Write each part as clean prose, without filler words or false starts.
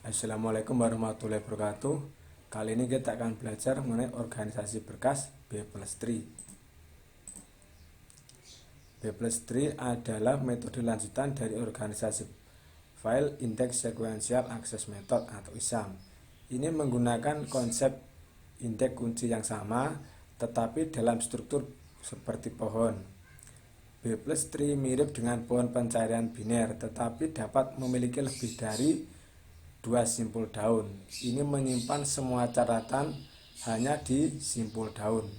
Assalamualaikum warahmatullahi wabarakatuh. Kali ini kita akan belajar mengenai organisasi berkas B+3. B+3 adalah metode lanjutan dari organisasi File Index Sequential Access Method atau ISAM. Ini menggunakan konsep indeks kunci yang sama, tetapi dalam struktur seperti pohon. B+3 mirip dengan pohon pencarian biner, tetapi dapat memiliki lebih dari 2 simpul daun. Ini menyimpan semua catatan hanya di simpul daun.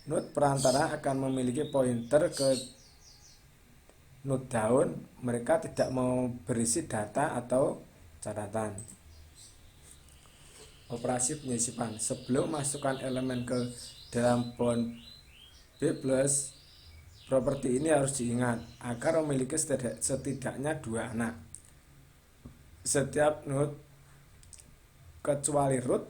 Node perantara akan memiliki pointer ke node daun. Mereka tidak mau berisi data atau catatan. Operasi penyisipan. Sebelum masukkan elemen ke dalam pohon B+, properti ini harus diingat agar memiliki setidaknya 2 anak. Setiap node kecuali root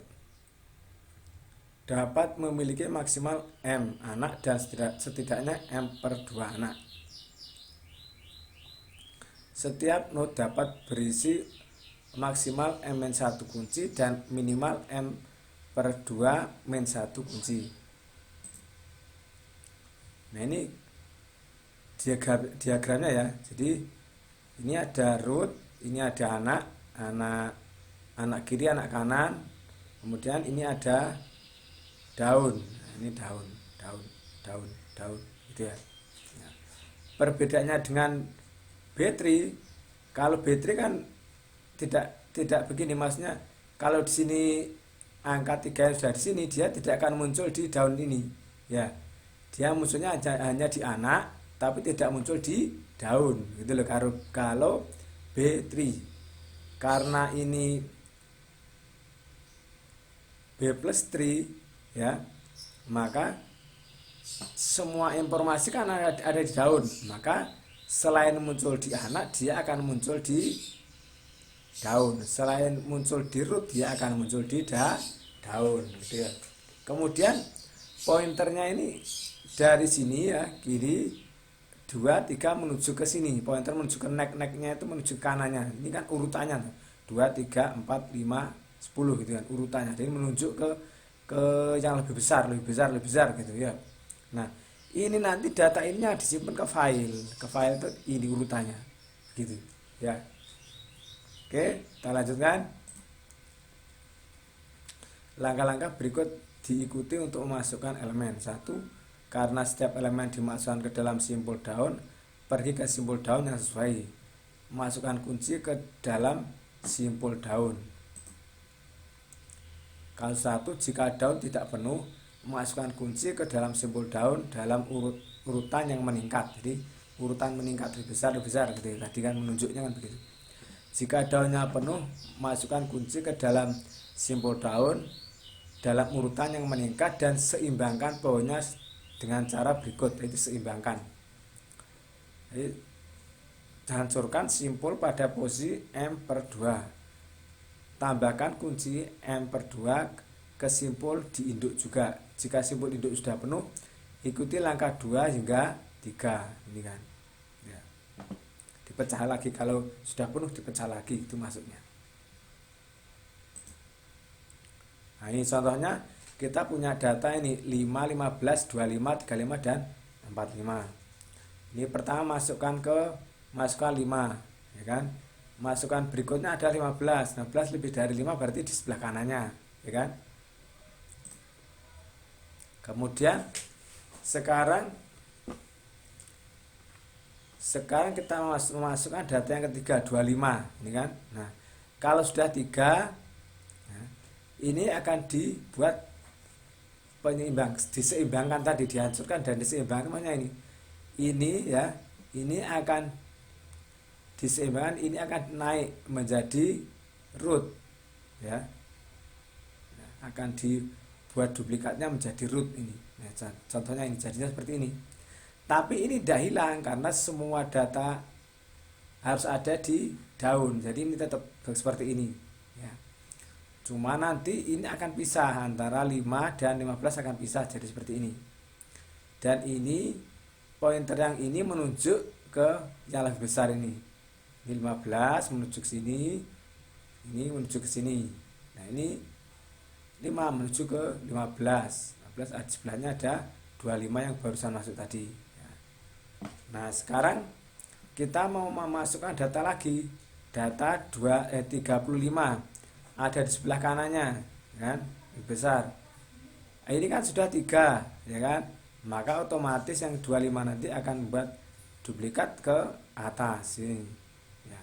dapat memiliki maksimal M anak dan setidaknya M/2 anak. Setiap node dapat berisi maksimal M-1 kunci dan minimal M/2 -1 kunci. Nah, ini diagramnya ya. Jadi ini ada root, ini ada anak kiri, anak kanan. Kemudian ini ada daun. Nah, ini daun gitu ya. Nah, perbedaannya dengan B3, kalau B3 kan tidak begini, maksudnya kalau di sini angka 3 sudah di sini, dia tidak akan muncul di daun ini ya. Dia munculnya hanya di anak, tapi tidak muncul di daun gitu loh. Kalau B3, karena ini B+3 ya, maka semua informasi kan ada di daun. Maka selain muncul di anak, dia akan muncul di daun. Selain muncul di root, dia akan muncul di daun gitu ya. Kemudian pointernya ini dari sini ya, kiri 2, 3 menuju ke sini. Pointer menuju ke neck-necknya itu menuju ke kanannya. Ini kan urutannya 2, 3, 4, 5, 10 gitu kan urutannya. Jadi menunjuk ke yang lebih besar gitu ya. Nah, ini nanti data ini disimpan ke file. Ke file itu ini urutannya. Gitu ya. Oke, kita lanjutkan. Langkah-langkah berikut diikuti untuk memasukkan elemen. 1. Karena setiap elemen dimasukkan ke dalam simpul daun, pergi ke simpul daun yang sesuai. Masukkan kunci ke dalam simpul daun. Kalau 1, jika daun tidak penuh, masukkan kunci ke dalam simpul daun dalam urutan yang meningkat. Jadi urutan meningkat lebih besar gitu ya. Tadi kan menunjuknya kan begitu. Jika daunnya penuh, masukkan kunci ke dalam simpul daun dalam urutan yang meningkat dan seimbangkan pohonnya dengan cara berikut, yaitu seimbangkan. Jadi, hancurkan simpul pada posisi M/2. Tambahkan kunci M/2 ke simpul di induk juga. Jika simpul induk sudah penuh, ikuti langkah 2 hingga 3. Ini kan. Ya. Dipecah lagi, kalau sudah penuh dipecah lagi, itu masuknya. Nah, ini contohnya kita punya data ini 5, 15, 25, 35 dan 45. Ini pertama masukkan 5 ya kan. Masukkan berikutnya ada 15. 15 lebih dari 5 berarti di sebelah kanannya ya kan. Kemudian sekarang kita memasukkan data yang ketiga 25 ini kan. Nah, kalau sudah 3 ini akan dibuat diseimbangkan tadi, dihancurkan dan diseimbangkan. Makanya ini ya, ini akan diseimbangkan, ini akan naik menjadi root ya. Nah, akan dibuat duplikatnya menjadi root ini. Nah, contohnya ini jadinya seperti ini. Tapi ini tidak hilang karena semua data harus ada di daun. Jadi ini tetap seperti ini ya. Cuma nanti ini akan pisah, antara 5 dan 15 akan pisah jadi seperti ini. Dan ini pointer yang ini menunjuk ke yang lebih besar ini. Ini 15 menuju ke sini, ini menuju ke sini. Nah ini 5 menuju ke 15. 15 sebelahnya ada 25 yang barusan masuk tadi. Nah sekarang kita mau memasukkan data lagi. Data 35 ada di sebelah kanannya, kan? Lebih besar. Ini kan sudah 3, ya kan? Maka otomatis yang 25 nanti akan membuat duplikat ke atas ini. Ya,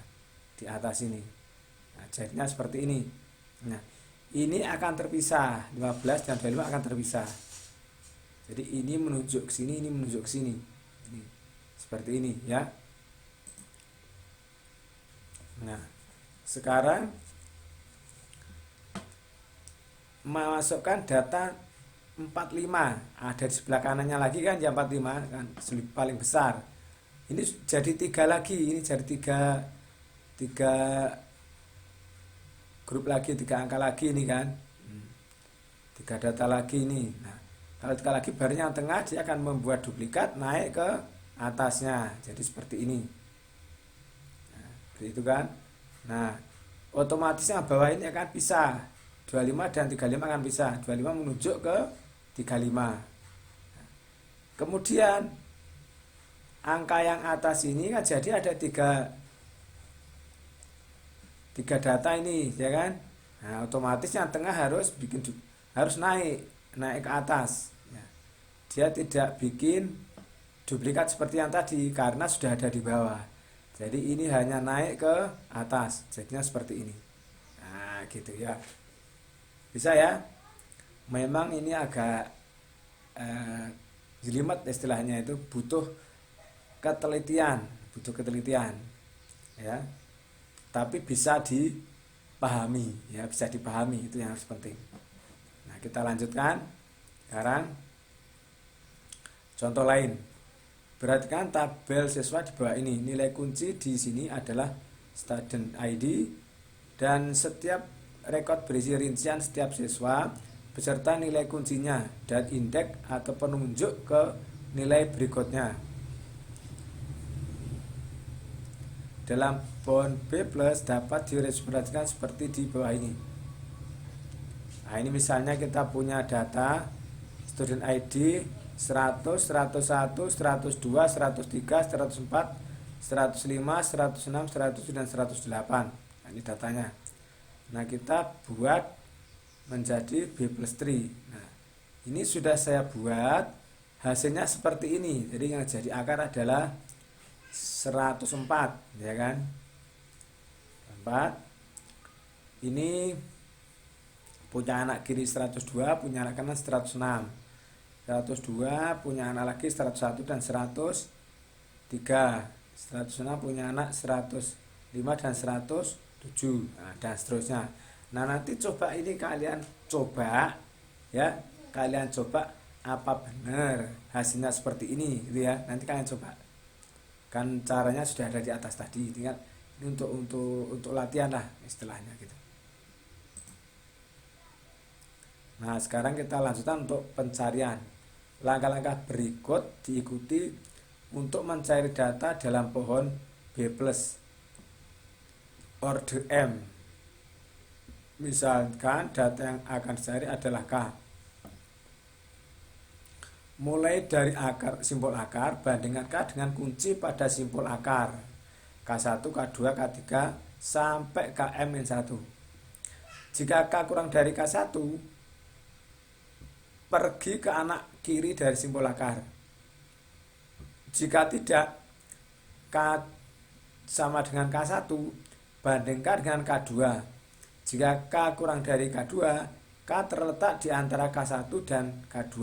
di atas ini. Nah, jadinya seperti ini. Nah, ini akan terpisah. 15 dan 25 akan terpisah. Jadi ini menunjuk ke sini, ini menunjuk ke sini. Ini seperti ini, ya. Nah, sekarang memasukkan data 45 ada di sebelah kanannya lagi kan, ya 45 kan paling besar. Ini jadi 3 lagi, ini jadi 3 grup lagi, 3 angka lagi ini kan. 3 data lagi ini. Nah, kalau 3 lagi baru yang tengah dia akan membuat duplikat naik ke atasnya. Jadi seperti ini. Nah, seperti itu kan. Nah, otomatis yang bawah ini akan pisah. 25 dan 35 akan pisah. 25 menunjuk ke 35. Kemudian angka yang atas ini kan jadi ada 3 data ini, ya kan. Nah, otomatis yang tengah harus naik ke atas. Ya. Dia tidak bikin duplikat seperti yang tadi karena sudah ada di bawah. Jadi ini hanya naik ke atas, jadinya seperti ini. Nah, gitu ya. Bisa ya? Memang ini agak jelimet istilahnya, itu butuh ketelitian, ya. Tapi bisa dipahami, ya, bisa dipahami, itu yang harus penting. Nah, kita lanjutkan. Sekarang contoh lain. Perhatikan tabel siswa di bawah ini. Nilai kunci di sini adalah student ID dan setiap rekod berisi rincian setiap siswa beserta nilai kuncinya dan indeks atau penunjuk ke nilai berikutnya. Dalam pohon B plus dapat direpresentasikan seperti di bawah ini. Nah, ini misalnya kita punya data student ID 100, 101, 102, 103, 104, 105, 106, 107, dan 108. Nah, ini datanya. Nah, kita buat menjadi B plus 3. Nah, ini sudah saya buat, hasilnya seperti ini. Jadi yang jadi akar adalah 104, ya kan. 4. Ini punya anak kiri 102, punya anak kanan 106. 102 punya anak lagi 101 dan 103. 106 punya anak 105 dan 107. Nah, dan seterusnya. Nah, nanti coba ini kalian coba, ya, kalian coba apa benar hasilnya seperti ini, gitu ya. Nanti kalian coba. Kan caranya sudah ada di atas tadi, tinggal ini untuk latihan lah istilahnya gitu. Nah, sekarang kita lanjutkan untuk pencarian. Langkah-langkah berikut diikuti untuk mencari data dalam pohon B plus order M. Misalkan data yang akan dicari adalah K. Mulai dari akar, simbol akar, bandingkan K dengan kunci pada simbol akar. K1, K2, K3, sampai KM-1. Jika K kurang dari K1, pergi ke anak kiri dari simbol akar. Jika tidak, K sama dengan K1, bandingkan dengan K2. Jika K kurang dari K2, K terletak di antara K1 dan K2.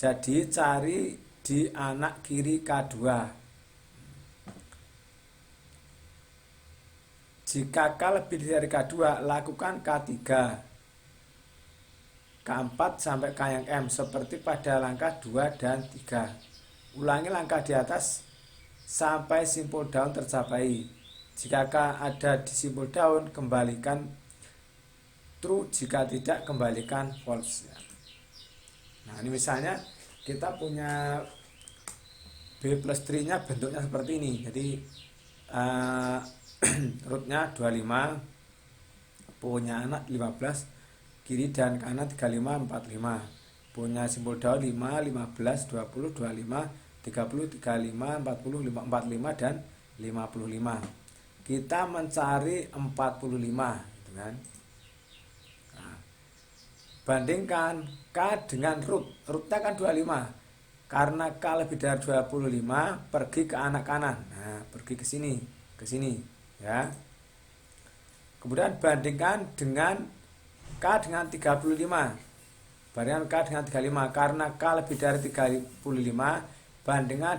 Jadi cari di anak kiri K2. Jika K lebih dari K2, lakukan K3. K4 sampai K yang M seperti pada langkah 2 dan 3. Ulangi langkah di atas sampai simpul daun tercapai. Jika K ada di simpul daun, kembalikan true, jika tidak kembalikan false. Nah, ini misalnya kita punya B plus 3 nya bentuknya seperti ini. Jadi rootnya 25, punya anak 15, kiri dan kanan 35, 45. Punya simpul daun 5, 15, 20, 25, 30, 35, 40, 45 dan 55. Kita mencari 45, gitu kan. Nah, bandingkan K dengan root. Rootnya kan 25. Karena K lebih dari 25, pergi ke anak kanan. Nah, pergi ke sini, ya. Kemudian bandingkan dengan K dengan 35. Bandingkan K dengan 35. Karena K lebih dari 35, bandingkan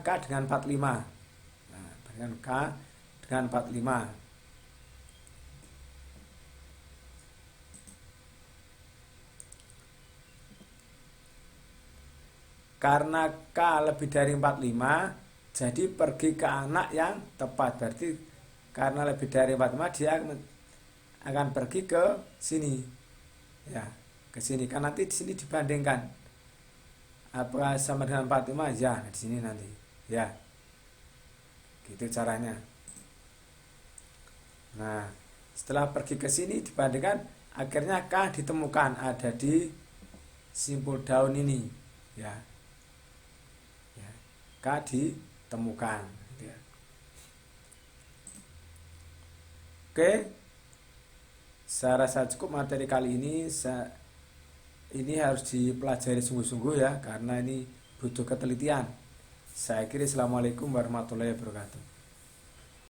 K dengan 45. Nah, bandingkan K dengan 45. Karena K lebih dari 45, jadi pergi ke anak yang tepat. Berarti karena lebih dari 45, dia akan pergi ke sini, ya, ke sini. Kan nanti di sini dibandingkan apa sama dengan 45, ya, di sini nanti, ya, gitu caranya. Nah, setelah pergi ke sini dibandingkan, akhirnya K ditemukan ada di simpul daun ini, ya. K ditemukan, ya. Oke, saya rasa cukup materi kali ini. Ini harus dipelajari sungguh-sungguh, ya, karena ini butuh ketelitian. Saya kira Assalamualaikum warahmatullahi wabarakatuh.